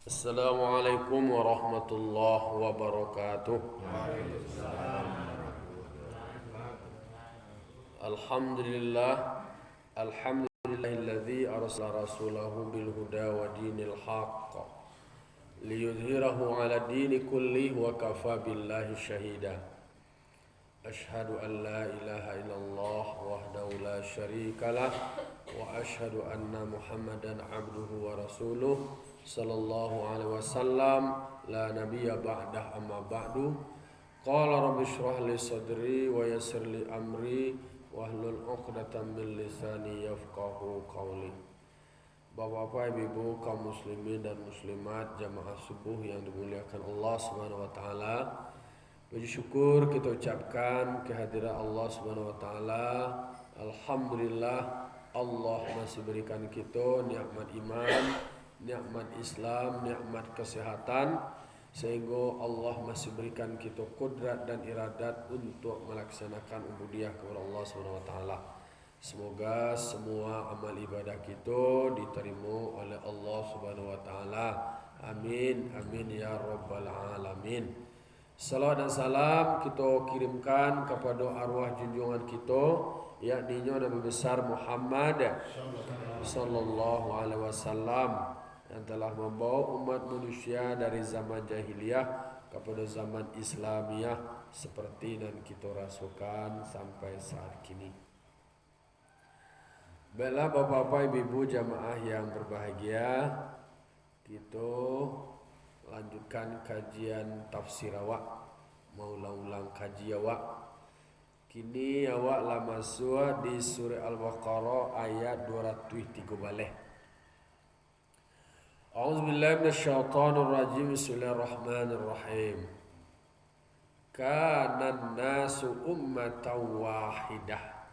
Assalamualaikum warahmatullahi wabarakatuh. Alhamdulillah. Alhamdulillahilladzi arsala rasulahu bil huda wa dinil haqq liyudhhirahu 'ala dini kullihi wa kafa billahi syahida. Ashhadu an la ilaha illallah wahdahu la syarikalah wa ashhadu anna Muhammadan abduhu wa rasuluh sallallahu alaihi wasallam la nabiyya ba'dah amma ba'du. Qala rabbi shrah li sadri wa yassir li amri wahlul 'uqdatam min lisani yafqahu qawli. Bapak-bapak, ibu-ibu, kaum muslimin dan muslimat jamaah subuh yang dimuliakan Allah Subhanahu wa taala. Puji syukur kita ucapkan kehadiran Allah Subhanahu wa taala. Alhamdulillah, Allah masih berikan kita nikmat iman, nikmat Islam, nikmat kesehatan, sehingga Allah masih berikan kita kudrat dan iradat untuk melaksanakan ubudiyah kepada Allah Subhanahu wa taala. Semoga semua amal ibadah kita diterima oleh Allah Subhanahu wa taala. Amin amin ya rabbal alamin. Salawat dan salam kita kirimkan kepada arwah junjungan kita, yakni Nabi besar Muhammad sallallahu alaihi wasallam, yang telah membawa umat manusia dari zaman jahiliyah kepada zaman Islamiyah seperti yang kita rasakan sampai saat kini. Baiklah bapak-bapak, ibu-ibu jamaah yang berbahagia, kita lanjutkan kajian tafsir awak. Mau ulang kaji awak. Kini awak lah masuk di surah Al-Baqarah ayat 203 balik. A'udzubillahi minasyaitonir rajim. Bismillahirrahmanirrahim. Kana nasu ummatan wahidah.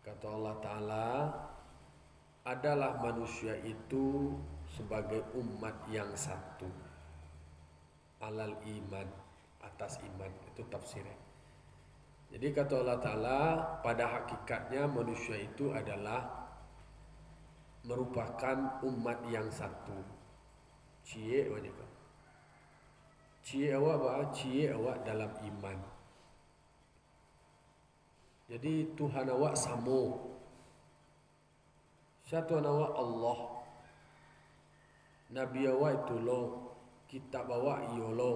Kata Allah Ta'ala, adalah manusia itu sebagai umat yang satu, alal iman, atas iman. Itu tafsirnya. Jadi kata Allah Ta'ala, pada hakikatnya manusia itu adalah merupakan umat yang satu. Cie wajib. Cie awak apa? Cie awak dalam iman. Jadi Tuhan awak sama. Satu awak Allah. Nabi awak itu lo, kitab awak iyo lo.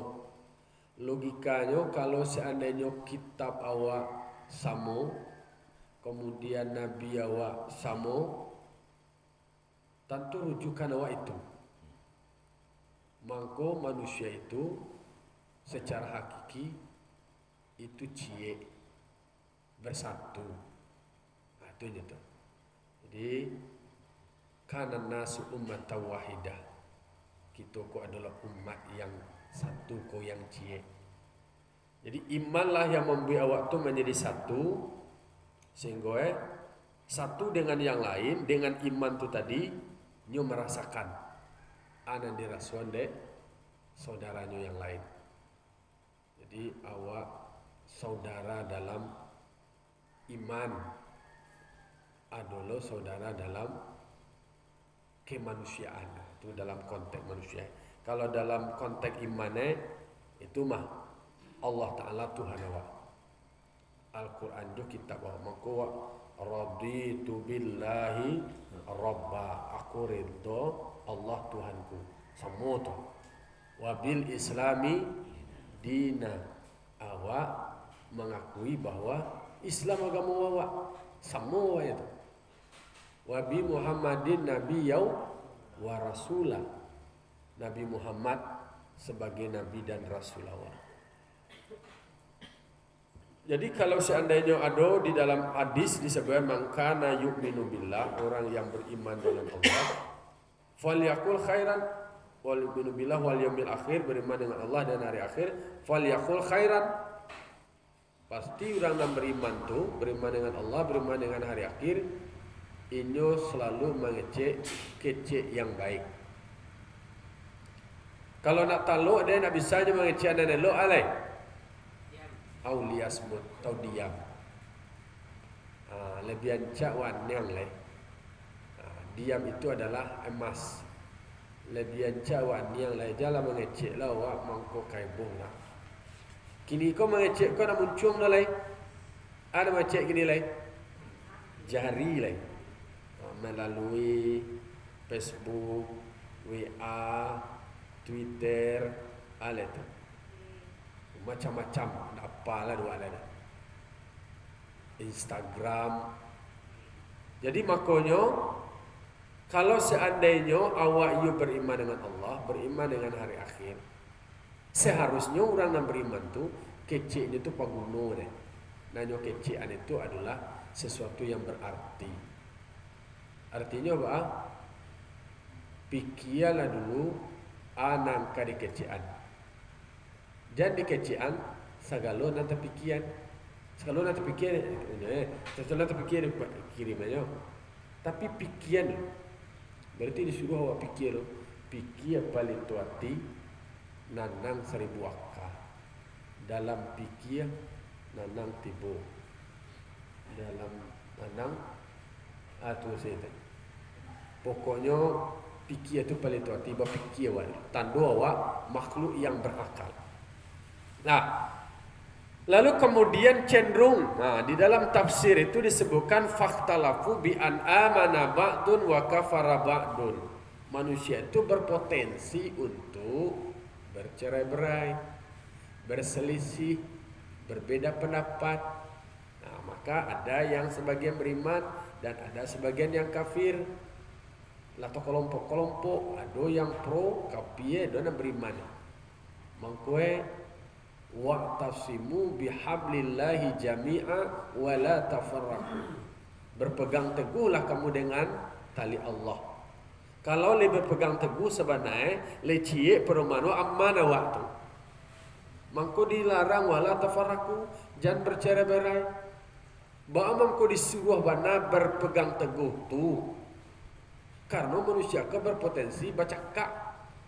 Logikanya kalau seandainya kitab awak sama, kemudian Nabi awak sama, tentu rujukan awak itu. Maka manusia itu secara hakiki itu cie bersatu. Nah, itu je tu. Jadi kana nasu ummatan wahidah. Kita ko adalah umat yang satu, ko yang cie. Jadi imanlah yang membuat awak tu menjadi satu, sehingga satu dengan yang lain. Dengan iman tu tadi nyo merasakan ana dirasuan dek saudaranya yang lain. Jadi awak saudara dalam iman, adalah saudara dalam kemanusiaan. Itu dalam konteks manusia. Kalau dalam konteks imannya itu mah Allah Ta'ala Tuhan awak. Al-Quran itu kitab awak. Maka raditu billahi rabba. Aku ridho Allah Tuhanku. Semua tu. Wabil islami dina. Awak mengakui bahwa Islam agama awak. Semua itu. Wabi Muhammadin nabiyyaw wa rasulah. Nabi Muhammad sebagai nabi dan rasul Allah. Jadi kalau seandainya ada di dalam hadis disebutkan mangkana yu'minu billah, orang yang beriman dengan Allah, falyaqul khairan, wal yu'minu billah wal yaumil akhir, beriman dengan Allah dan hari akhir, falyaqul khairan. Pasti orang yang beriman tu, beriman dengan Allah, beriman dengan hari akhir, inyo selalu mengecek kecek yang baik. Kalau nak taluk dia nak bisanya mengecek dan elok alai. Aulia smut atau diam. Lebih ancak wan yang leh. Diam itu adalah emas. Lebihan cawan yang lain jalan mengecek lah awak mangko kaibung lah. Kini kau mengecek kau nak muncung dah lain. Ada mengecek kini lain. Jari lain. Melalui Facebook, WA, Twitter, ala tu. Macam-macam, apalah dua ada. Instagram. Jadi makanya kalau seandainya awak you beriman dengan Allah, beriman dengan hari akhir, seharusnya orang yang beriman tu kecik itu paguno deh. Nanya kecikan itu adalah sesuatu yang berarti. Artinya apa? Pikirlah dulu anang kadi kecikan. Dan di kecikan segala nanti pikiran. Segala nanti pikiran, segala nanti pikiran kirim aja. Tapi pikiran berarti disuruh awak fikir paling tuati nanang 1000 akal. Dalam fikir nanang tibo. Dalam nanang atu saya. Pokoknya fikir itu paling tuati berfikir awak. Tanda awak makhluk yang berakal. Nah, lalu kemudian cenderung, di dalam tafsir itu disebutkan fakhtalafu bi an amana ba'dun wa kafara ba'dun. Manusia itu berpotensi untuk bercerai-berai, berselisih, berbeda pendapat. Nah, maka ada yang sebagian beriman dan ada sebagian yang kafir. Atau kelompok-kelompok, ada yang pro, kafir, ada yang beriman. Mangkue wa'tasimu bihablillahi jami'a wa la tafarraqu. Berpegang teguhlah kamu dengan tali Allah. Kalau le berpegang teguh sebenarnya le cie permano amanah waktu. Mangko dilarang wala tafarraqu, jangan bercerai-berai. Ba mangko disuruh bana berpegang teguh tu. Karena manusia ke berpotensi bacakak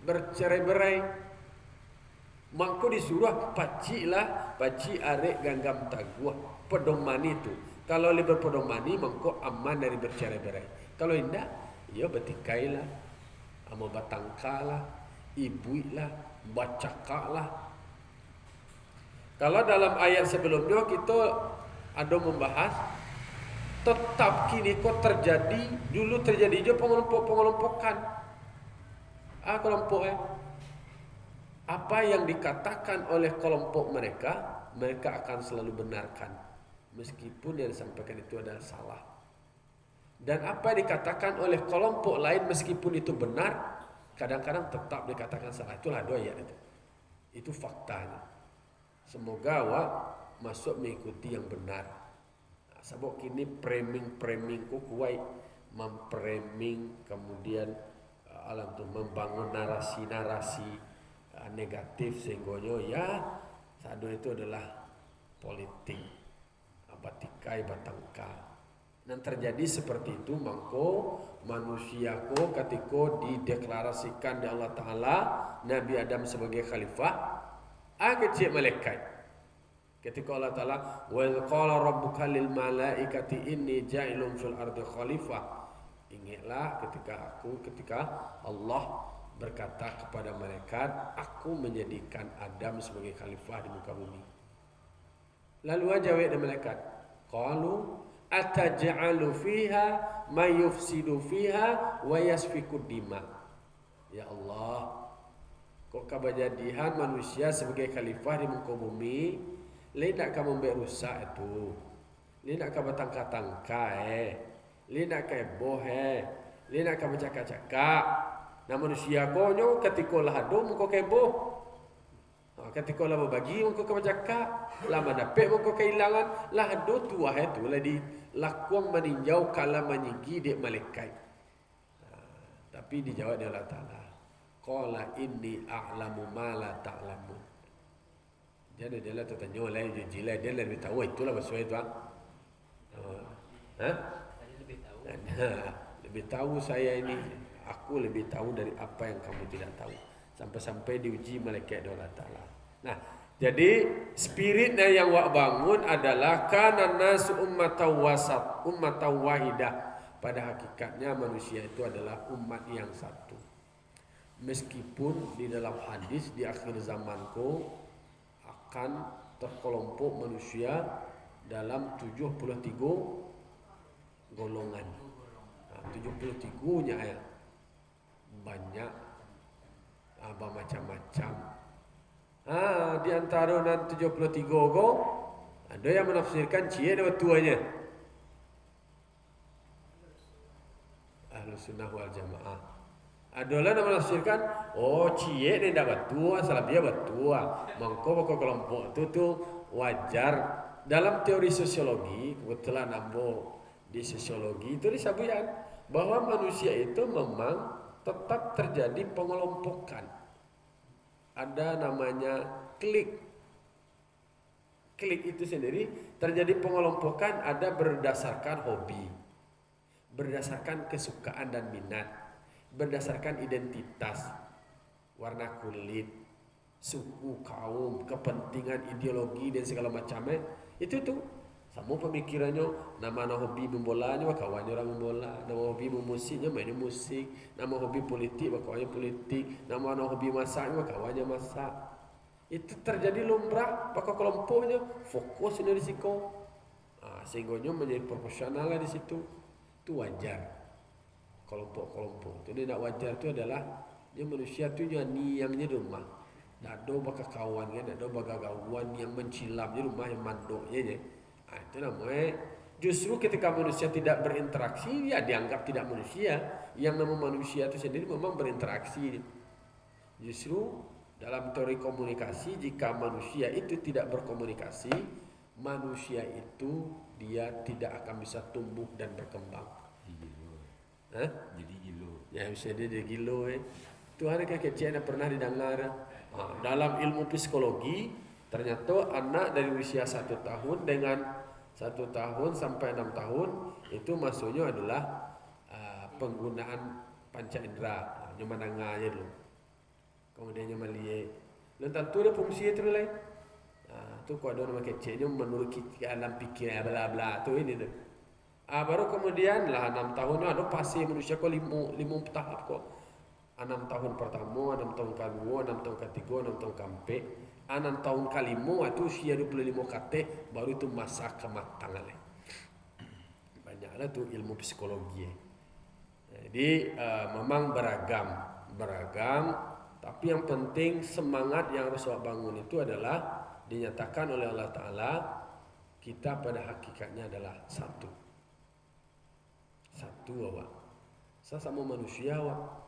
bercerai-berai. Mangko disuruh paci arek ganggam taguah pedomani itu. Kalau le berpedomani mangko aman dari bercerai-berai. Kalau indah, ya betikailah, amo batangkalah, ibuilah, bacakalah. Kalau dalam ayat sebelumnya kita ada membahas tetap kini kok terjadi, dulu terjadi juga pengelompokan. Kelompok apa yang dikatakan oleh kelompok mereka akan selalu benarkan meskipun yang disampaikan itu adalah salah. Dan apa yang dikatakan oleh kelompok lain meskipun itu benar, kadang-kadang tetap dikatakan salah. Itulah dua ayat itu. Itu faktanya. Semoga awak masuk mengikuti yang benar. Sebab kini framing ku kuat memframing, kemudian alam tu membangun narasi-narasi negatif sehingga ya sadu itu adalah politik batikai batangka. Dan terjadi seperti itu mangko manusia ko ketika dideklarasikan di Allah Taala Nabi Adam sebagai khalifah kecil malaikat. Ketika Allah Taala wa qala rabbuka lil malaikati inni ja'ilun fil ardi khalifah. Ingatlah ketika Allah berkata kepada malaikat, aku menjadikan Adam sebagai khalifah di muka bumi. Lalu jawab dari malaikat, qalu ataj'alu fiha may yufsidu fiha wa yasfiku dima. Ya Allah, kok kebajadian manusia sebagai khalifah di muka bumi, le nak kamu berusak itu. Le nak kamu tangka-tangka le nak keboh le nak kamu cakap-cakap. Nah manusia konyo ketika lah ado muka keboh. Ketika lah berbagi muka kebacakak, lah mendapat muka kehilangan, lah ado tuah itu lah di lakuang meninjau kala menyigi dek malaikat. Tapi dijawab dia Allah Taala, qala inni a'lamu ma la ta'lamun. Jadi dia lah tertanya lah jila dia lebih tahu itulah maksud itu lebih tahu saya ini. Aku lebih tahu dari apa yang kamu tidak tahu. Sampai-sampai diuji malaikat Allah Ta'ala. Nah, jadi spiritnya yang wak bangun adalah kana nasu ummatan wasat, ummatan wahidah. Pada hakikatnya manusia itu adalah umat yang satu. Meskipun di dalam hadis di akhir zamanku akan terkelompok manusia dalam 73 golongan. 73-nya ya. Banyak macam-macam. Di antara 73 go ada yang menafsirkan cie ada tuanya. Ahlus sunnah wal jamaah. Adalah yang menafsirkan cie ni dah batua, salah dia batua. Mangko kelompok itu wajar. Dalam teori sosiologi, kebetulan ambo di sosiologi itu disebutkan bahwa manusia itu memang tetap terjadi pengelompokan. Ada namanya klik. Klik itu sendiri terjadi pengelompokan ada berdasarkan hobi, berdasarkan kesukaan dan minat, berdasarkan identitas, warna kulit, suku, kaum, kepentingan, ideologi dan segala macamnya. Itu tuh sama pemikirannya. Nama hobi membolanya kawannya orang membola, nama hobi memusiknya main musik, nama hobi politik kawannya politik, nama hobi masaknya kawannya masak. Itu terjadi lumrah pada kelompoknya, fokus dari risiko. Sehingga menjadi proporsional di situ. Itu wajar. Kelompok-kelompok itu tidak wajar itu adalah manusia itu yang di rumah. Ada bakal kawan kan, ada bakal kawan yang mencilam di rumah yang mandoknya. Itu namanya justru ketika manusia tidak berinteraksi ya dianggap tidak manusia. Yang nama manusia itu sendiri memang berinteraksi. Justru dalam teori komunikasi jika manusia itu tidak berkomunikasi, manusia itu dia tidak akan bisa tumbuh dan berkembang. Jadi gilo. Ya bisa dia gilo. Tuhan kekecilan yang pernah didengar. Dalam ilmu psikologi ternyata anak dari usia 1 tahun dengan 1 tahun sampai 6 tahun itu maksudnya adalah penggunaan panca indera, nyemananganya dulu. Kemudian melihat, dan tentu ada fungsi itu lah. Tu kau ada nama kecilnya menurut alam pikir bla bla tu ini tu. Baru kemudian lah 6 tahun ada pasti manusia kau lima tahap kau. 6 tahun pertama, 6 tahun kedua, 6 tahun ketiga, 6 tahun keempat, 6 tahun kelima itu usia 25 kate baru itu masa kematangan. Banyaklah tu ilmu psikologi. Jadi memang beragam, tapi yang penting semangat yang harus bangun itu adalah dinyatakan oleh Allah Ta'ala kita pada hakikatnya adalah satu awak. Saya sama manusia awak.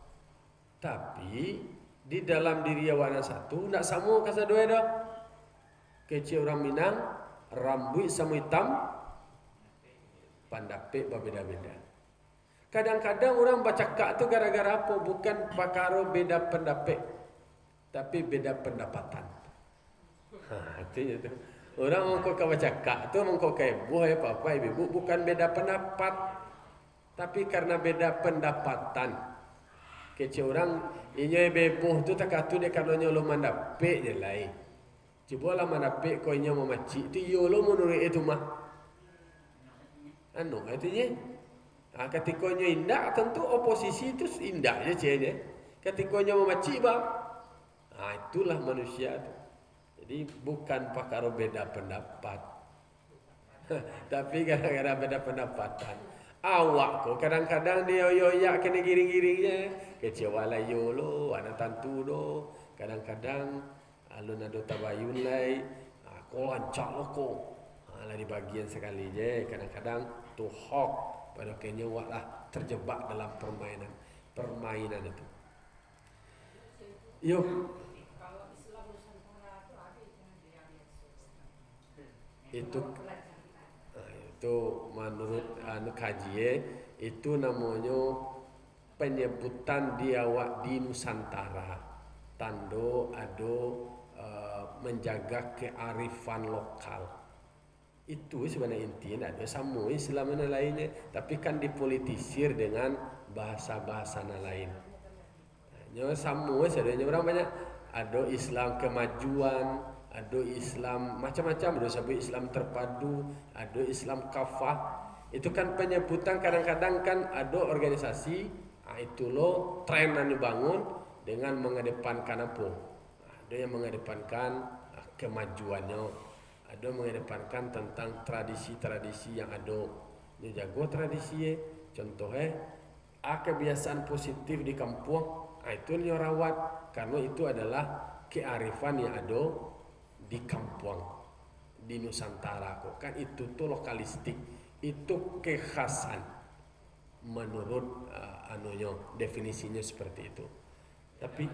Tapi di dalam diri awak yang satu tidak sama kasa dua dah. Kecil orang Minang rambut sama hitam pandapek berbeda-beda. Kadang-kadang orang baca kak tu gara-gara apa? Bukan perkara beda pendapat, tapi beda pendapatan. Artinya tu orang mengkau baca kak tu mengkau kayak buah apa ibu bukan beda pendapat, tapi karena beda pendapatan. Kecil orang inya beboh tu tak katu dia karenanya lo mandapek je lain. Cuba lah mandapek kau inya memacik tu yo lo menurut itu mah. Artinya ketika inya indah tentu oposisi itu indah je cie. Ketika inya memacik bah. Itulah manusia tu. Jadi bukan perkara beda pendapat. Tapi gara-gara beda pendapatan. Awak kok kadang-kadang dia yoyak kena giring-giringnya. Kecewa lah yo lo, anak tantu do. Kadang-kadang alun ado tabayun lai. Kau lancak lo kok. Lah di bagian sekali je. Kadang-kadang tu hok pada kenya wak lah terjebak dalam permainan itu. Yo. Itu menurut kaji itu namanya penyebutan diawak di Nusantara. Tando ado menjaga kearifan lokal. Itu sebenarnya intinya ada sama Islam dan lainnya, tapi kan dipolitisir dengan bahasa-bahasa lain. Hanya sama sebenarnya orang banyak ada Islam kemajuan, ada Islam macam-macam, ada sebut Islam terpadu, ada Islam kafah. Itu kan penyebutan kadang-kadang kan ada organisasi, itu lo tren yang dibangun, dengan mengedepankan apa? Ada yang mengedepankan kemajuannya, ada yang mengedepankan tentang tradisi-tradisi yang ada. Dia jago tradisi, contohnya kebiasaan positif di kampung, itu dia rawat karena itu adalah kearifan yang ada di kampung, di Nusantara kok kan itu tuh lokalistik, itu kekhasan menurut definisinya seperti itu. Tapi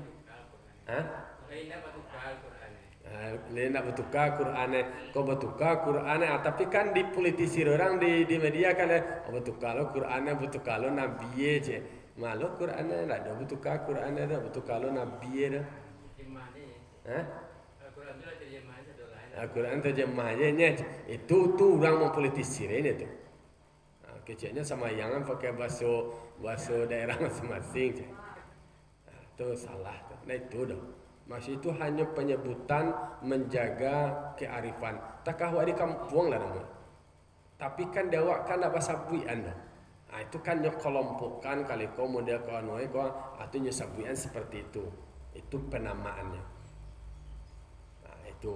lain nak bertukar Quran, kau bertukar Quran, tapi kan dipolitisir orang di media kan, bertukar lo Quran, bertukar lo Nabi je, malu Quran nak ada bertukar Quran ada bertukar lo Nabi dah. Al-Quran terjemahnya itu tuh orang mempolitisir ini tuh. Kecilnya sama yang pakai bahasa daerah masing-masing je. Itu salah tuh. Nah itu dah. Masih itu hanya penyebutan menjaga kearifan. Takah di kampung lah nama. Tapi kan dawak kan nak basabuian dah. Itu kan nyekelompokkan kali kau model kau anoi kau atau nyesabuian seperti itu. Itu penamaannya. Nah itu.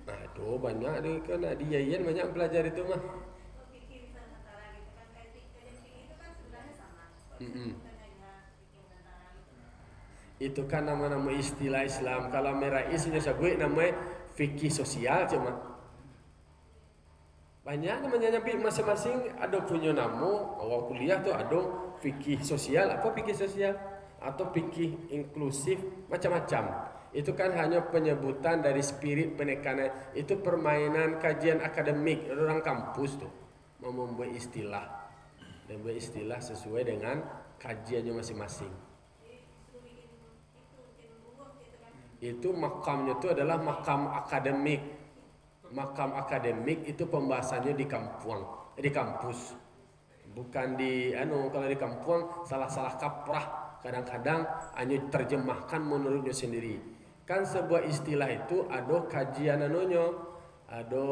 Nah itu banyak di kan di Yayan banyak belajar itu mah. Itu kan nama-nama istilah Islam. Kalau merais sebut namanya fikih sosial cuma. Banyak namanya masing-masing ada punya nama. Awal kuliah tuh ada fikih sosial. Apa fikih sosial? Atau fikih inklusif, macam-macam. Itu kan hanya penyebutan dari spirit penekanan. Itu permainan kajian akademik orang kampus tuh membuat istilah dan membuat istilah sesuai dengan kajiannya masing-masing. Itu makamnya itu adalah makam akademik. Makam akademik itu pembahasannya di kampus. Bukan di kalau di kampung salah-salah kaprah. Kadang-kadang hanya terjemahkan menurutnya sendiri. Kan sebuah istilah itu ada kajian ada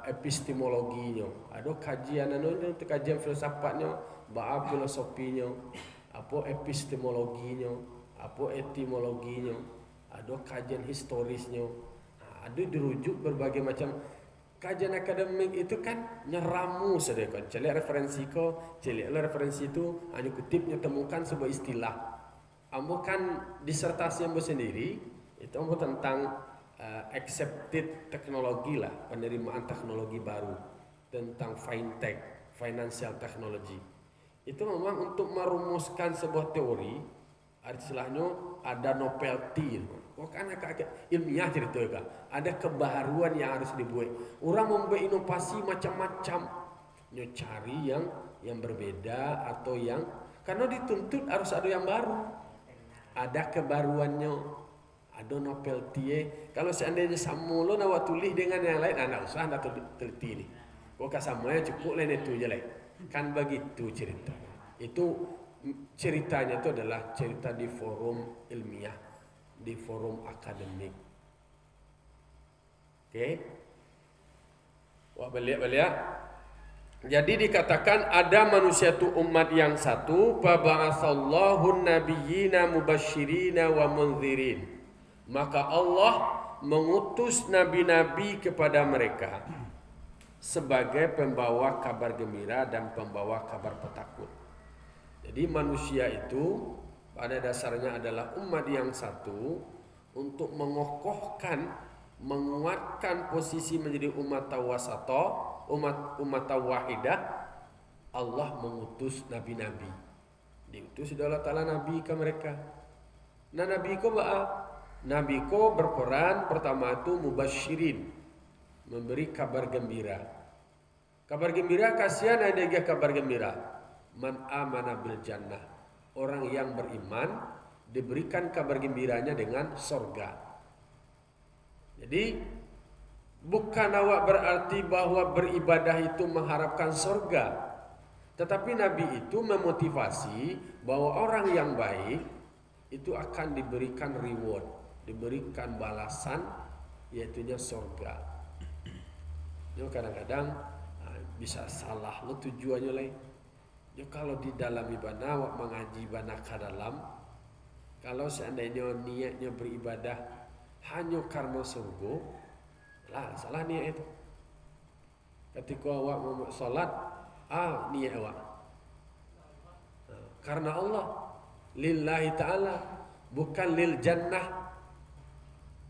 epistemologinya, ada kajian kajian filsafatnya, bab filosofinya, apa epistemologinya, apa etimologinya, ada kajian historisnya, ada dirujuk berbagai macam. Kajian akademik itu kan nyeramu saudara kan. Celik referensi itu hanya kutipnya temukan sebuah istilah. Ambo kan disertasi ambo sendiri itu ambo tentang accepted teknologi lah, penerimaan teknologi baru, tentang fintech, financial technology. Itu memang untuk merumuskan sebuah teori, istilahnya ada novelty. Kan agak ilmiah cerita kan. Ada kebaruan yang harus dibuat. Orang membuat inovasi macam-macam. Cari yang berbeda atau yang karena dituntut harus ada yang baru. Ada kebaruannya. Ada novelty. Kalau seandainya samulo nak tulis dengan yang lain, enggak usah nak teliti ni. Kau kasamanya cukup lain itu je lah. Kan begitu cerita. Itu ceritanya itu adalah cerita di forum ilmiah, di forum akademik. Oke. Wah balik. Jadi dikatakan ada manusia tu umat yang satu, fa ba'atsallahu nabiyyina mubasysyirina wa mundzirin. Maka Allah mengutus nabi-nabi kepada mereka sebagai pembawa kabar gembira dan pembawa kabar petakut. Jadi manusia itu pada dasarnya adalah umat yang satu untuk mengokohkan, menguatkan posisi menjadi umat tawasata, umat tawahidah. Allah mengutus nabi-nabi. Diutus oleh Allah Ta'ala nabi ke mereka. Nah nabi ko Nabi ko berperan pertama itu mubasyirin, memberi kabar gembira. Kabar gembira kasihan ada kabar gembira. Man amana bil jannah, orang yang beriman diberikan kabar gembiranya dengan sorga. Jadi bukan awak berarti bahwa beribadah itu mengharapkan sorga, tetapi Nabi itu memotivasi bahwa orang yang baik itu akan diberikan reward, diberikan balasan, yaitunya sorga. Jadi kadang-kadang bisa salah lo tujuannya lain. Ya kalau di dalam ibadah awak mengaji ibadah ke dalam, kalau seandainya niatnya beribadah hanya karena surga, lah salah niat itu. Ketika awak mau salat, niat awak karena Allah, lillahi ta'ala, bukan lil jannah,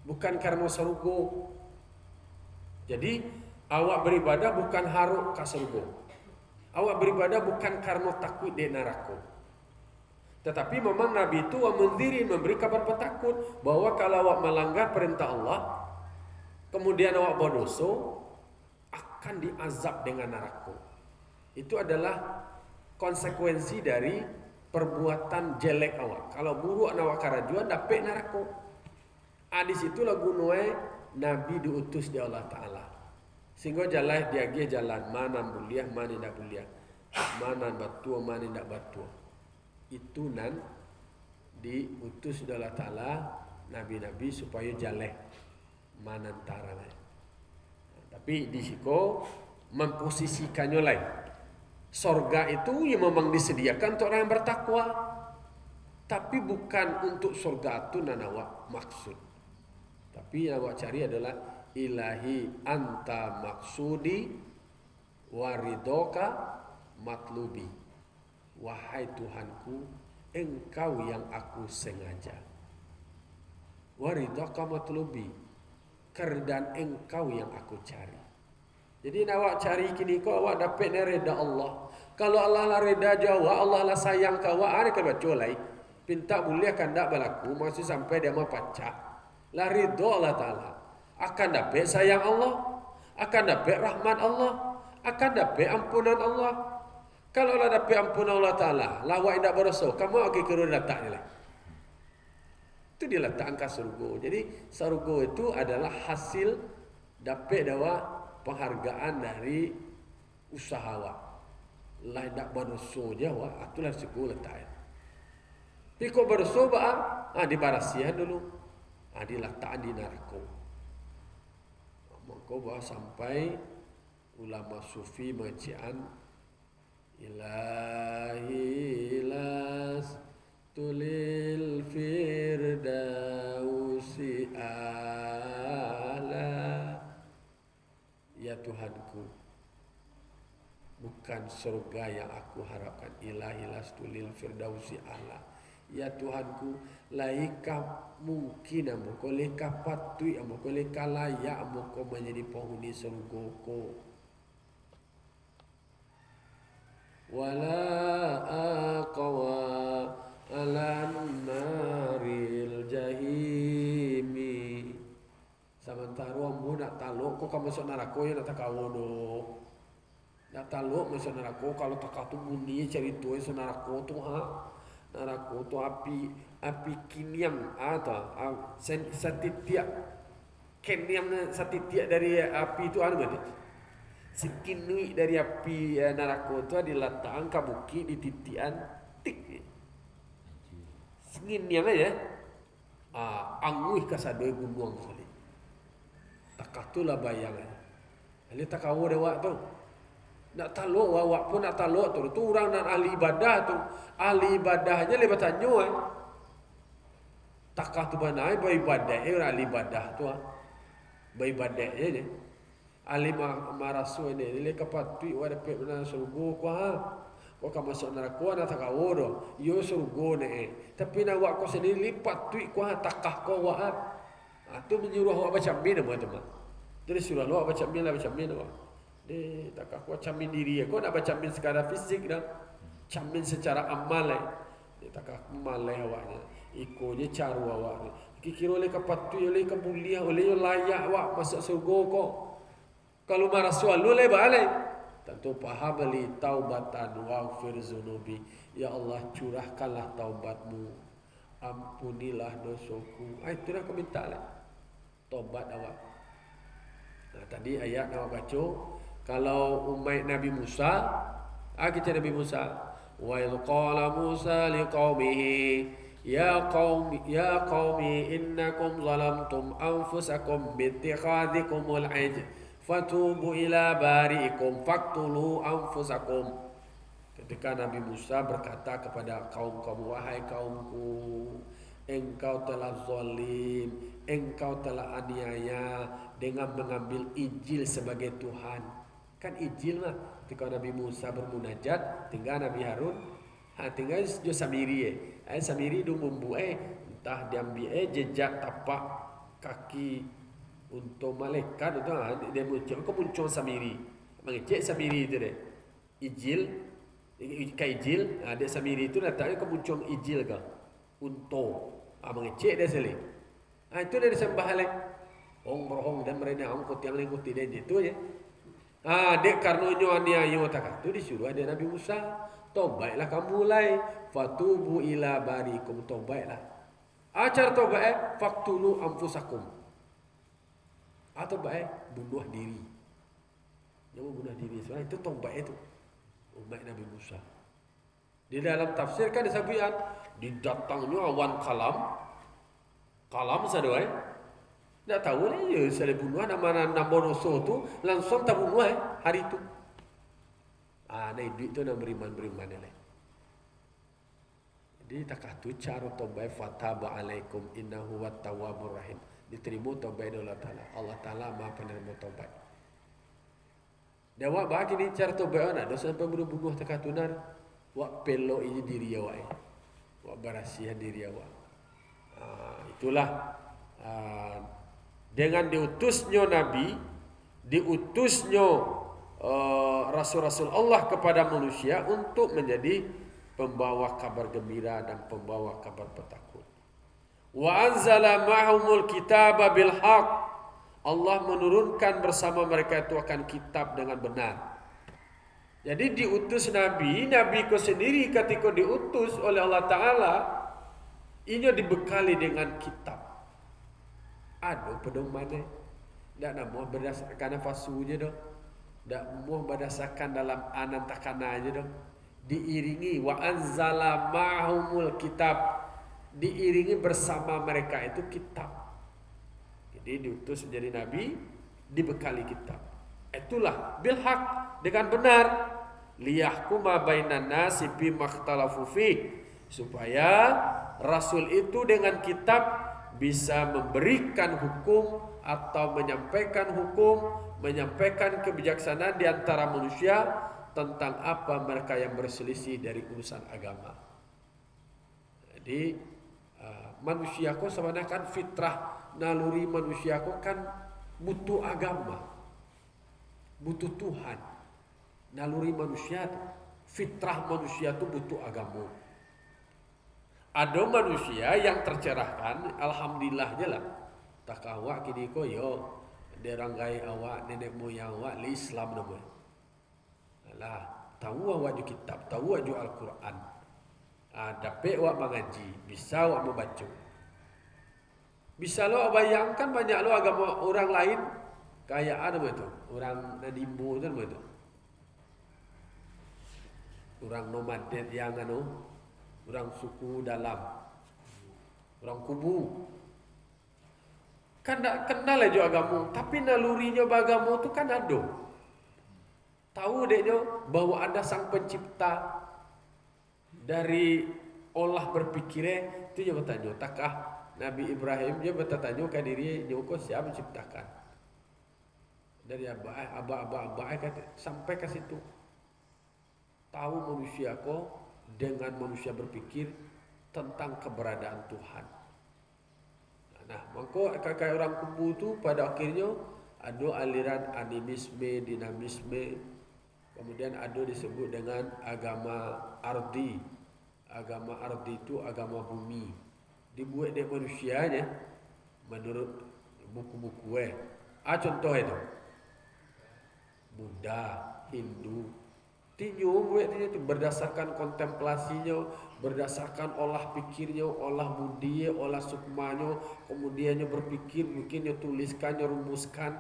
bukan karena surga. Jadi awak beribadah bukan haruk ke surga. Awak beribadah bukan karena takut di neraka. Tetapi memang Nabi itu memberi kabar petakut bahwa kalau awak melanggar perintah Allah, kemudian awak berdosa, akan diazab dengan neraka. Itu adalah konsekuensi dari perbuatan jelek awak. Kalau buruk awak karajuan dapat neraka. Di situlah gunanya Nabi diutus di Allah Ta'ala. Sehingga jalan dia jalan mana mulia, mana tidak mulia, mana batua, mana tidak batua. Itu nan diutus di Allah Ta'ala Nabi-Nabi supaya jalan mana antara lain. Tapi di situ memposisikannya lain. Sorga itu yang memang disediakan untuk orang yang bertakwa, tapi bukan untuk sorga itu nan awak maksud. Tapi yang awak cari adalah ilahi anta maksudi waridoka matlubi. Wahai Tuhanku, engkau yang aku sengaja. Waridoka matlubi, keridaan engkau yang aku cari. Jadi awak cari kini kau awak dapat reda Allah. Kalau Allah lah reda jawa, Allah lah sayang kau, ada kan baca lai. Pinta mulia kan tak berlaku, masih sampai dia mau pacak. Lah ridho Allah Ta'ala. Akan dapat sayang Allah, akan dapat rahmat Allah, akan dapat ampunan Allah. Kalau lah dapat ampunan Allah Ta'ala, lah awak tidak berdosa, kamu akan kira datang ni. Itu diletakkan ke surga. Jadi surga itu adalah hasil dapat dawa penghargaan dari usaha awak. Lah tidak berdosa je awak, itulah surga letaknya. Tapi kau berdosa dibarasihan dulu. Diletakkan di neraka. Maka bahawa sampai ulama sufi mengajian ilahi las tulil firdausi ala. Ya Tuhanku, bukan surga yang aku harapkan. Ilahi las tulil firdausi ala. Ya Tuhanku, laikah mungkin amoko leka patui amoko leka layak amoko menjadi penghuni surga. Wala aqwa ala naril jahimi. Sementara mu nak taluk kau kamu masuk neraka ya nak kawono. Nak taluk masuk neraka kalau tak kau tu bunyi cerita masuk neraka tu neraka tu api kiniam atau satitiak kiniam satitiak dari api itu anu berarti sekinui dari api neraka tu diletakkan ke bukit di titian tik senginiam aja anguih ke sadoi gunung sekali tak itulah bayangan ali tak kawo dewa tu nak taluk awak pun nak taluk tu orang nak ahli ibadah tu ahli ibadahnya lebat tanyo takah tu banai beribadah orang ahli ibadah tu beribadah je ahli marasu ni le kapatui wa dapat benar surga ko ka masuk neraka nak tak kawo do yo surga ni tapi nak awak ko sendiri lipat tu ko takah ko wa tu menyuruh awak baca min teman-teman jadi suruh awak baca min lah baca min awak tak aku camin diri aku nak baca camin secara fisik dah camin secara amal tak aku malai awaknya ikutnya cara awak kira oleh kapatu oleh kemulia oleh layak awak masuk surga kok kalau marah soal lu le balai tentu paham li taubatan waghfir zunubi ya Allah curahkanlah taubatmu ampunilah dosaku itulah aku minta taubat awak. Tadi ayat awak baca kalau umat Nabi Musa, kita Nabi Musa, wa idh qala Musa liqaumihi ya qaumi innakum zalamtum anfusakum bi ittikhadhikumul ijl fatubu ila bari'ikum faqtulu anfusakum. Ketika Nabi Musa berkata kepada kaum-kaum, wahai kaumku, engkau telah zalim, engkau telah aniaya dengan mengambil Injil sebagai Tuhan. Kan Injil mah ketika Nabi Musa bermunajat, tinggal Nabi Harun, tinggal jo samiri samiri du bumbu entah diambil jejak tapak kaki untuk malaikat itu dia muncul samiri, mengecek samiri itu deh. Injil dia samiri itu datangnya kemuncul Injil ke untuk mengecek dia seli. Itu dia disembah oleh orang berhong dan mereka angkut yang mengikuti dia itu aja. Dek karnonyo aniayo tak itu disuruh ada Nabi Musa, tobatlah kamu mulai fatubu ila barikum, tobatlah. Acar tobat faktulu anfusakum. Atau bunuh diri. Jangan bunuh diri. Soalnya itu tobat itu. Umat Nabi Musa. Di dalam tafsir kan disebutkan didatangnya awan kalam sadoi. Tak tahu ni ya saya bunuh nama Rosso tu langsung tak bunuh hari itu. Nah duit tu nak beriman ni. Jadi takah tu cara tobat fataba alaikum innahu wattawwabur rahim. Diterima taubat Allah Ta'ala. Allah Ta'ala maha penerima taubat. Dan wak bagi ni cara taubat nak dosa sampai bunuh-bunuh takatunan. Wak pelok ini diri awak. Wak berasihan diri awak. Itulah dengan diutusnya Nabi, diutusnya Rasul-Rasul Allah kepada manusia untuk menjadi pembawa kabar gembira dan pembawa kabar petakut. Wa anzala ma'humul kitaba bil haq. Allah menurunkan bersama mereka itu akan kitab dengan benar. Jadi diutus Nabi ku sendiri ketika diutus oleh Allah Ta'ala, ini dibekali dengan kitab. Aduh pedang mana? Tak nak muah berdasarkan nafsu je dah. Tak muah berdasarkan dalam anan takana je dah. Diiringi wa anzala ma'humul kitab. Diiringi bersama mereka itu kitab. Jadi diutus menjadi nabi, dibekali kitab. Itulah bil haq, dengan benar, liyahkuma bainan nasi bima ikhtalafu fi, supaya rasul itu dengan kitab bisa memberikan hukum atau menyampaikan hukum, menyampaikan kebijaksanaan di antara manusia tentang apa mereka yang berselisih dari urusan agama. Jadi manusiaku sebenarnya kan fitrah naluri manusiaku kan butuh agama, butuh Tuhan. Naluri manusia, fitrah manusia itu butuh agama. Ada manusia yang tercerahkan, alhamdulillahnya lah. Tak awak kini ko yo, deranggai awak nenek moyang awak li Islam nama. Alah, tahu awak ju kitab, tahu awak ju Al-Quran. Dapat awak mengaji, bisa awak membaca. Bisa lo bayangkan banyak lo agama orang lain kayak apa itu? Orang Nadimbo itu apa itu? Orang nomaden yang orang suku dalam, orang kubu. Kan tak kenal aja agama, tapi nalurinya agama tu kan ada. Tahu deknya bahwa ada sang pencipta dari olah berpikirnya, itu dia bertanya, takah Nabi Ibrahim dia bertanya ke diri, nyoko siapa menciptakan? Dari abah kata sampai ke situ. Tahu manusia ko dengan manusia berpikir tentang keberadaan Tuhan. Nah, maka kakak orang kubu tu pada akhirnya ada aliran animisme, dinamisme, kemudian ada disebut dengan agama ardi. Agama ardi itu agama bumi. Dibuat dari manusianya menurut buku-buku contoh itu Buddha, Hindu, tinju itu berdasarkan kontemplasinya, berdasarkan olah pikirnya, olah budinya, olah sukmanya, kemudiannya berpikir, bikinnya tuliskannya, rumuskan.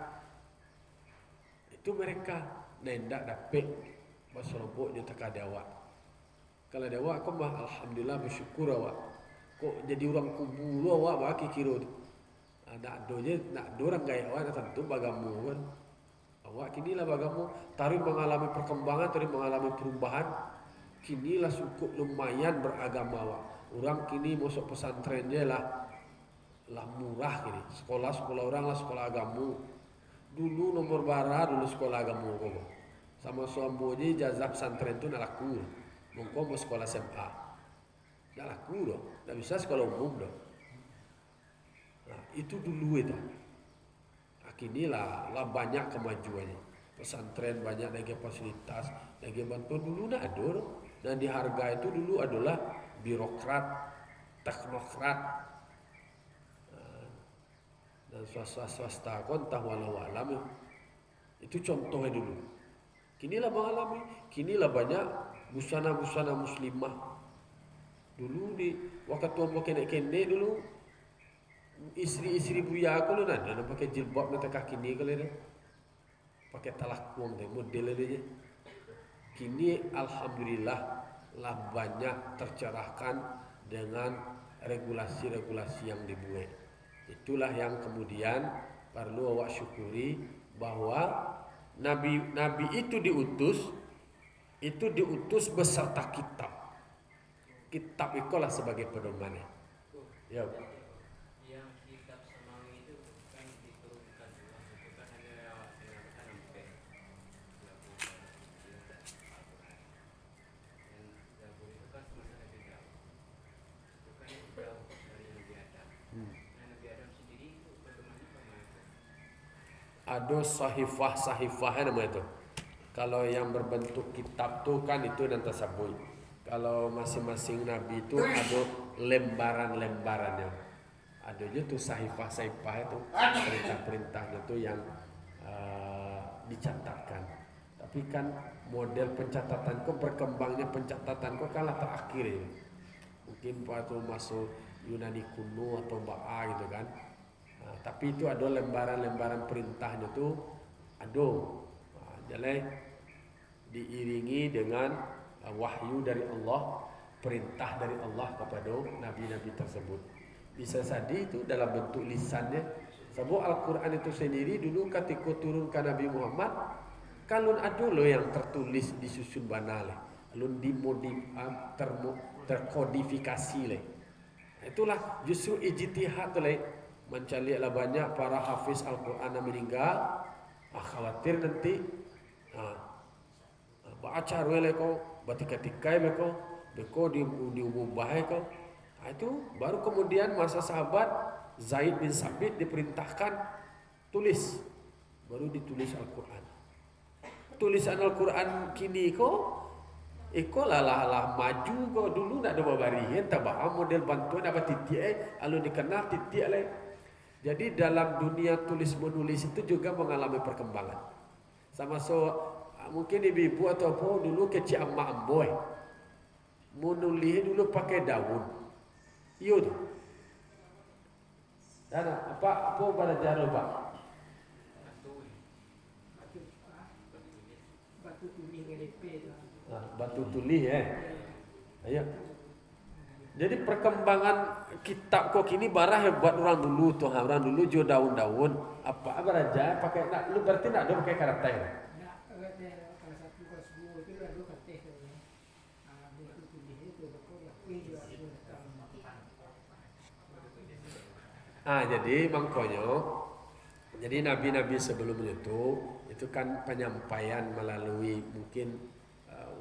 Itu mereka nendak dapat masyarakat tak ada awak. Kalau ada awak, kau mah alhamdulillah bersyukur awak. Kok jadi orang kubu lu awak baki kira tu. Nak doje nak dorang gaya awak tentu bagamu kan. Awak kini lah bagamu tarik mengalami perkembangan, tarik mengalami perubahan. Kini lah cukup lumayan beragama awak. Orang kini masuk pesantren je lah murah kini. Sekolah orang lah sekolah agama. Dulu nomor bara dulu sekolah agama kok. Sama suambo je jazab pesantren tu nak laku. Mungko mau sekolah SMA. Nak laku doh. Tak bisa sekolah umum doh. Nah, itu dulu itu. Kini lah banyak kemajuannya. Pesantren banyak lagi fasilitas, lagi bantuan dulu nak ada. Dan di harga itu dulu adalah birokrat, teknokrat, dan swasta kon tahu walau alam. Itu contohnya dulu. Kini lah mengalami, kini lah banyak busana-busana muslimah. Dulu di waktu tua kene dulu istri-istri buya aku lu nana pakai jilbab nanti kaki ni kalau ni pakai talakuang deh model dia. Kini alhamdulillah lah banyak tercerahkan dengan regulasi-regulasi yang dibuat. Itulah yang kemudian perlu awak syukuri bahwa Nabi itu diutus beserta kitab. Kitab itulah sebagai pedomannya. Ya. Ada sahifah namanya itu. Kalau yang berbentuk kitab tuh kan itu dan tasabui. Kalau masing-masing nabi itu ada lembaran-lembarannya. Ada aja tuh sahifah itu perintah-perintahnya tuh yang dicatatkan. Tapi kan model pencatatan kok berkembangnya pencatatan kok kalah terakhir ya. Mungkin waktu masuk Yunani kuno atau Ba'a gitu kan. Tapi itu ada lembaran-lembaran perintahnya tuh ada. Jadi diiringi dengan wahyu dari Allah, perintah dari Allah kepada nabi-nabi tersebut. Bisa saja itu dalam bentuk lisannya. Sebab Al-Quran itu sendiri dulu ketika turunkan Nabi Muhammad, kalau ada loh yang tertulis disusun banal, lalu terkodifikasi leh. Itulah justru ijtihad leh. Mencarilah banyak para hafiz Al-Quran yang meninggal, khawatir nanti baca rweleko, batika-tikai beko diubah ko. Itu baru kemudian masa sahabat Zaid bin Sabit diperintahkan tulis, baru ditulis Al-Quran. Tulisan Al-Quran kini ko lah maju ko dulu nak ada babarian tabah model bantuan apa titik lalu dikenal titik leh. Jadi dalam dunia tulis menulis itu juga mengalami perkembangan. Sama mungkin ibu-ibu atau apa dulu kecil amboy menulis dulu pakai daun. Iya tu. Dan apa pada jarum pak? Batu tulis LP tu. Batu tulis Ayo. Jadi perkembangan kitab kok kini barah hebat orang dulu tuh. Orang dulu jo daun-daun. Apa aja pakai nak lu berarti nak ada pakai karakter. Nak karakter kalau satu kelas 2 itu ada karakter tu. Batu tulis itu betul lah. Jadi mangkonyo. Jadi nabi-nabi sebelumnya itu kan penyampaian melalui mungkin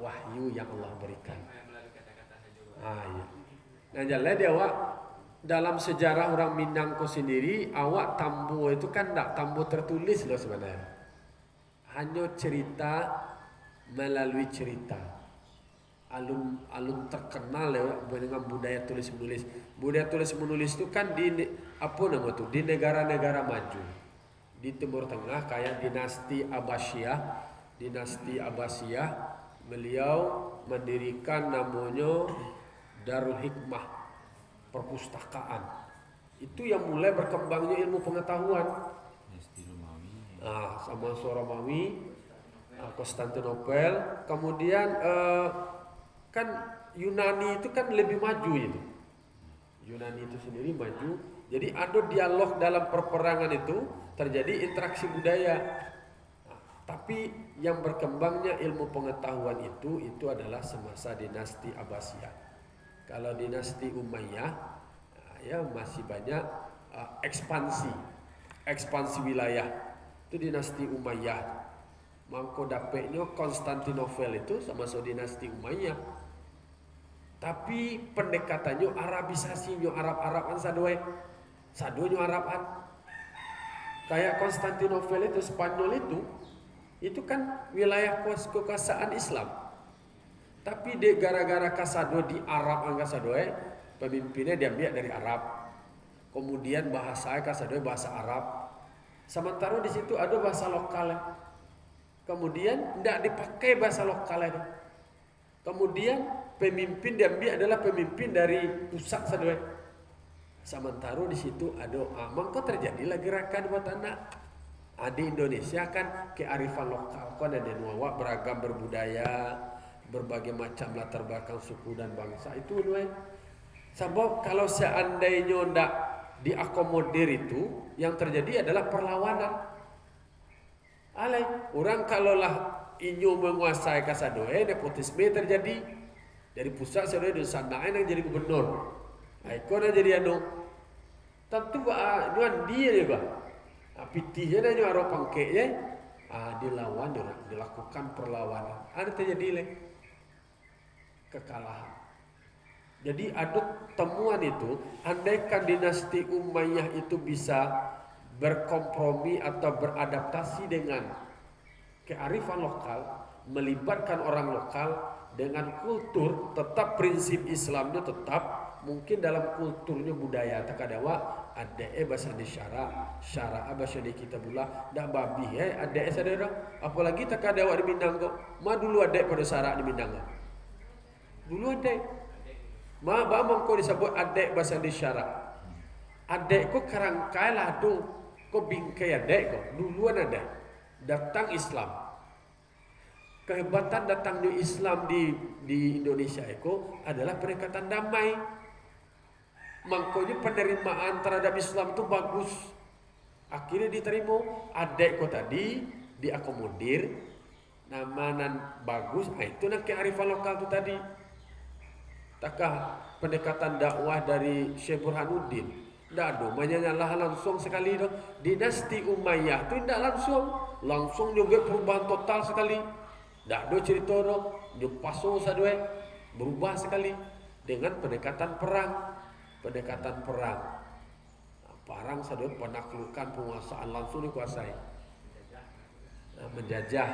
wahyu yang Allah berikan. Iya. Nah, jadi awak dalam sejarah orang Minang ko sendiri, awak tambo itu kan tak tambo tertulis loh sebenarnya. Hanya cerita melalui cerita. Alun terkenal dengan budaya tulis menulis. Budaya tulis menulis itu kan di di negara-negara maju. Di Timur Tengah kayak dinasti Abbasiyah, beliau mendirikan namanya Darul Hikmah, perpustakaan. Itu yang mulai berkembangnya ilmu pengetahuan. Sama Romawi, Konstantinopel, kemudian kan Yunani itu kan lebih maju itu. Yunani itu sendiri maju. Jadi ada dialog dalam perperangan itu terjadi interaksi budaya. Tapi yang berkembangnya ilmu pengetahuan itu adalah semasa dinasti Abbasiyah. Kalau dinasti Umayyah ya masih banyak ekspansi wilayah. Itu dinasti Umayyah. Mangko dapetnya Konstantinopel itu sama dinasti Umayyah. Tapi pendekatannya Arabisasinya Arab-Araban sadonya Araban. Kayak Konstantinopel itu Spanyol itu kan wilayah kekuasaan Islam. Tapi dia gara-gara kasado di Arab angka sadoe, pemimpinnya diambil dari Arab. Kemudian bahasa kasadoe bahasa Arab. Sementara di situ ada bahasa lokal. Kemudian tidak dipakai bahasa lokal itu. Kemudian pemimpin diambil adalah pemimpin dari pusat sadoe. Sementara di situ ada maka terjadilah gerakan buat anak. Di Indonesia kan kearifan lokal kan ada nuwa beragam berbudaya, berbagai macam latar belakang suku dan bangsa itu nuwa. Sebab kalau seandainya ndak diakomodir itu, yang terjadi adalah perlawanan. Alai, orang kalaulah inyo menguasai kasadoe, nepotisme terjadi dari pusat sadoe di sana yang jadi gubernur. Ikon yang jadi tentu nuan dia juga. Pitihnya dan nyuara pangkeknya dilawan orang, dilakukan perlawanan. Ada terjadi kekalahan. Jadi ada temuan itu, andaikan dinasti Umayyah itu bisa berkompromi atau beradaptasi dengan kearifan lokal, melibatkan orang lokal dengan kultur, tetap prinsip Islamnya tetap, mungkin dalam kulturnya budaya takadawa ada bahasa di syara bahasa di kitabullah dak babi ada saudara, apalagi takadawa di Minang kok dulu ada pada syara di Minang dulu ada bamang kok disebut ada bahasa di syara ada kok karangkai ladu kok bingkai ada kok duluan ada datang Islam. Kehebatan datangnya Islam di Indonesia itu adalah pendekatan damai. Makanya penerimaan terhadap Islam itu bagus. Akhirnya diterima. Adek kok tadi diakomodir, namanan bagus. Itu nak kearifan lokal itu tadi. Takah pendekatan dakwah dari Syekh Burhanuddin. Tidak ada, menyanyalah langsung sekali itu. Dinasti Umayyah itu tidak langsung juga perubahan total sekali. Tidak ada cerita itu, dia pasung sadue, berubah sekali dengan pendekatan perang. Perang sadue penaklukan penguasaan langsung dikuasai. Menjajah.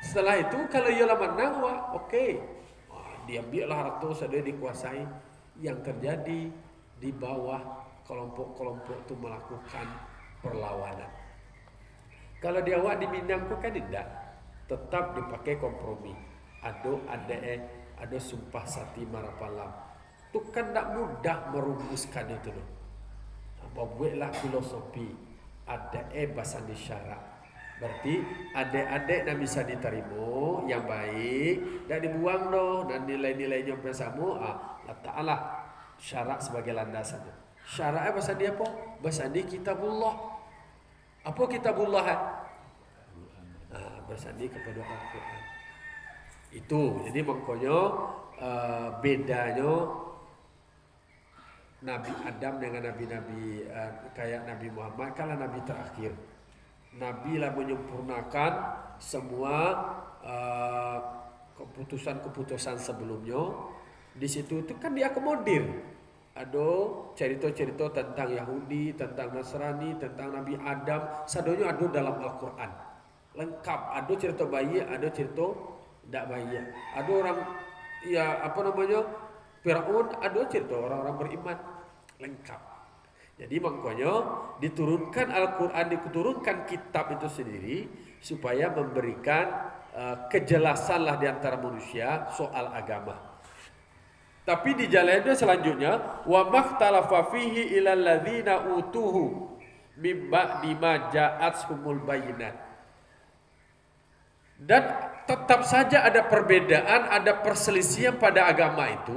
Setelah itu kalau ia menang, oke. Diambillah harta sadue dikuasai. Yang terjadi di bawah kelompok-kelompok itu melakukan perlawanan. Kalau di awak di Minang kan tidak. Tetap dipakai kompromi. Ada sumpah sati marapalam. Itu kan tak mudah merumuskan itu. Buatlah filosofi. Ada bahasa isyarat. Berarti adik-adik yang bisa diterima yang baik dan dibuang dan nilai-nilainya bersama. Letaklah syarat sebagai landasan. Syaratnya bahasa dia apa? Bahasa dia kitabullah. Apa kitabullah? Bersanding kepada Al-Quran. Itu jadi makanya bedanya Nabi Adam dengan nabi-nabi kayak Nabi Muhammad kalau nabi terakhir. Nabi lah menyempurnakan semua keputusan-keputusan sebelumnya. Di situ itu kan diakomodir. Ada cerita-cerita tentang Yahudi, tentang Nasrani, tentang Nabi Adam, sadonya ada dalam Al-Quran. Lengkap, ada cerita bayi, ada cerita tidak bayi. Ada orang Firaun, ada cerita orang-orang beriman. Lengkap. Jadi makanya diturunkan Al-Quran, diturunkan kitab itu sendiri supaya memberikan kejelasan lah di antara manusia soal agama. Tapi di jalannya selanjutnya wa makhtalafa fihi ilal ladzina utuhu mimma bima ja'atshumul bayyinat. Dan tetap saja ada perbedaan, ada perselisihan pada agama itu.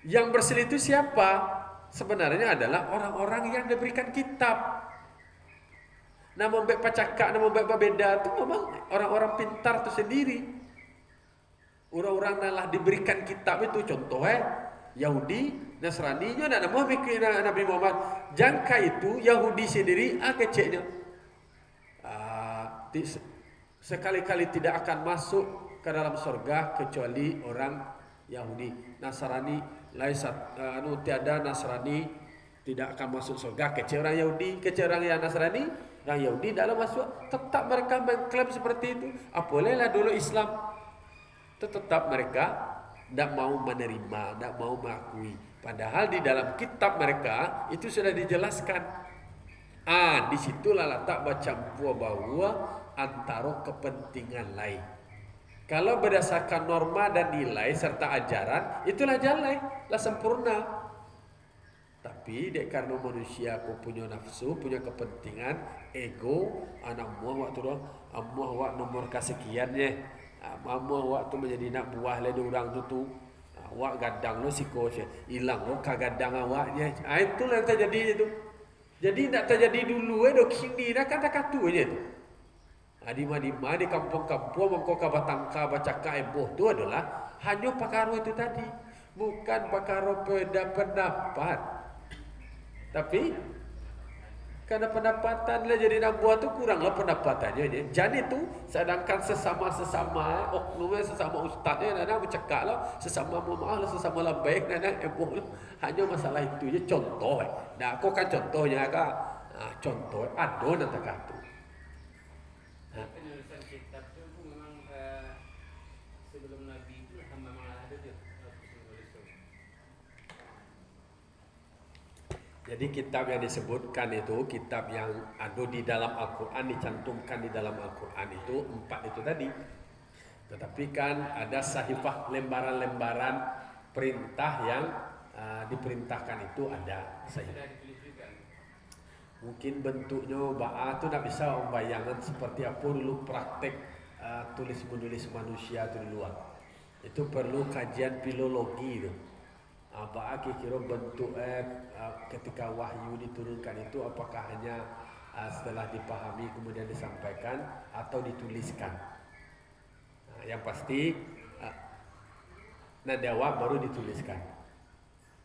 Yang berselisih itu siapa? Sebenarnya adalah orang-orang yang diberikan kitab. Nama baik pacakak, nama baik berbeda tu memang orang-orang pintar tu sendiri. Orang-orang yang diberikan kitab itu contoh Yahudi, Nasrani nya nak nama bikin Nabi Muhammad. Jangka itu Yahudi sendiri keceknya. Sekali-kali tidak akan masuk ke dalam surga kecuali orang Yahudi. Nasrani tiada Nasrani tidak akan masuk surga kecuali orang Yahudi, kecuali orang yang Nasrani. Orang Yahudi dalam masuk, tetap mereka mengklaim seperti itu. Bolehlah dulu Islam, tetap mereka tidak mau menerima, tidak mau mengakui. Padahal di dalam kitab mereka itu sudah dijelaskan. Disitulah letak bercampur baur antara kepentingan lain. Kalau berdasarkan norma dan nilai serta ajaran, itulah jalan, lah sempurna. Tapi karena manusia punya nafsu, punya kepentingan, ego, anak muah waktu doang, amuah wak nomor kesekiannya, amuah waktu menjadi nak buah le orang tu, wak gadang lo siko hilang lo kagadang awaknya. Itulah yang terjadi itu. Jadi nak terjadi dulu do kini dah kata-kata aja tu. Di kampung-kampung mengkoka batangka bacaka eboh tu adalah hanya pakar itu tadi, bukan pakar beda pendapat. Tapi karena pendapatanlah jadi nak buat tu kuranglah pendapatannya. Jadi tu sedangkan sesama oknumnya sesama ustaznya nak bercakap lah sesama muamalah sesama baik nak hanya masalah itu je contoh. Dah aku kan contohnya kan. Contoh ada nak kata. Penulisan kitab tu memang sebelum Nabi itu memang ada tu penulis tu. Jadi kitab yang disebutkan itu kitab yang ada di dalam Al-Quran, dicantumkan di dalam Al-Quran itu 4 itu tadi. Tetapi kan ada sahifah lembaran-lembaran perintah yang diperintahkan itu ada. Mungkin bentuknya tu tak bisa membayangkan seperti apa dulu praktek tulis menulis manusia itu di luar. Itu perlu kajian filologi itu. Kira bentuk ketika wahyu diturunkan itu apakah hanya setelah dipahami kemudian disampaikan atau dituliskan. Yang pasti nadawa baru dituliskan.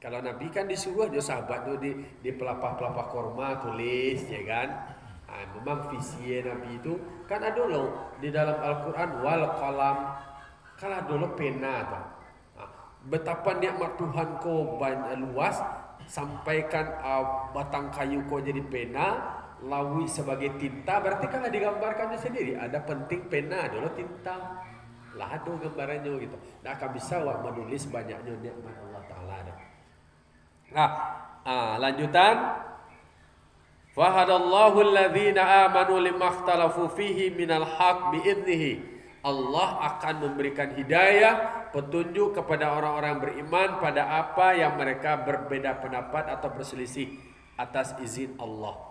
Kalau Nabi kan disuruh dia sahabat tu di pelapah-pelapah korma tulis ya kan. Memang visi Nabi itu kan ada loh di dalam Al-Quran wal qalam. Kalau ada loh pena tu. Betapa nikmat Tuhan kau luas, sampaikan batang kayu kau jadi pena, lawi sebagai tinta, berarti kan digambarkannya sendiri. Ada penting pena dulu tinta, lah ada gambarannya gitu. Nah akan bisa menulis banyaknya nikmat Allah Taala. Lanjutan. Fahadallahu alladhina amanu limakhtalafu fihi minal haq bi'idnihi. Allah akan memberikan hidayah, petunjuk kepada orang-orang beriman pada apa yang mereka berbeda pendapat atau berselisih atas izin Allah.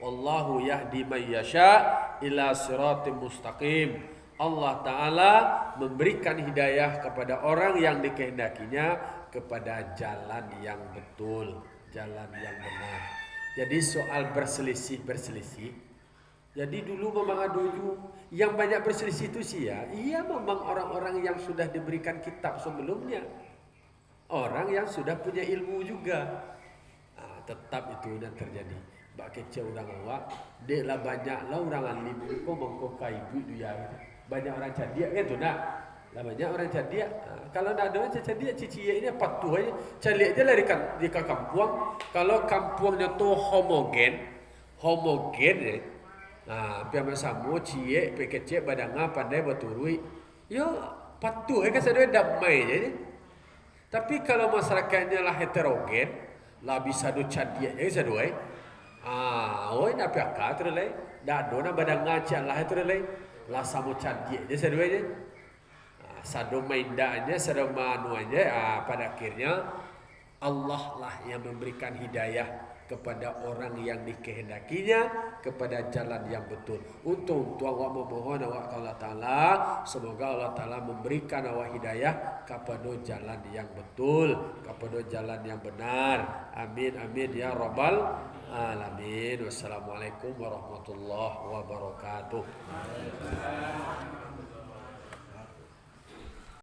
Wallahu yahdi man yasha ila siratim mustaqim. Allah Ta'ala memberikan hidayah kepada orang yang dikehendakinya kepada jalan yang betul, jalan yang benar. Jadi soal berselisih. Jadi dulu memang ada yang banyak berselisih itu iya memang orang-orang yang sudah diberikan kitab sebelumnya. Orang yang sudah punya ilmu juga. Tetap itu yang terjadi. Bak kecil orang awak, dia lah banyaklah orang alim kau mengkokai ibu dia. Banyak orang cerdik kan tu nak. Lah banyak orang cerdik. Kalau nak ada orang cerdik cici ini patuh aja. Cerdik je lah di kampung. Kalau kampungnya tu homogen Pihak sama cie, pekecek badanga pandai berturui. Ya patuh kan sedoi damai je. Tapi kalau masyarakatnya lah heterogen, lah bisa do cadia je sedoi. Nak pihak terlai, dah do na badanga cia lah terlai, lah sama cadia je sedoi je. Sado maindanya, sado manuanya, pada akhirnya Allah lah yang memberikan hidayah kepada orang yang dikehendakinya kepada jalan yang betul. Untuk awak memohon awak Allah Ta'ala, semoga Allah Ta'ala memberikan awak hidayah kepada jalan yang betul, kepada jalan yang benar. Amin amin ya rabbal alamin. Wassalamualaikum warahmatullahi wabarakatuh.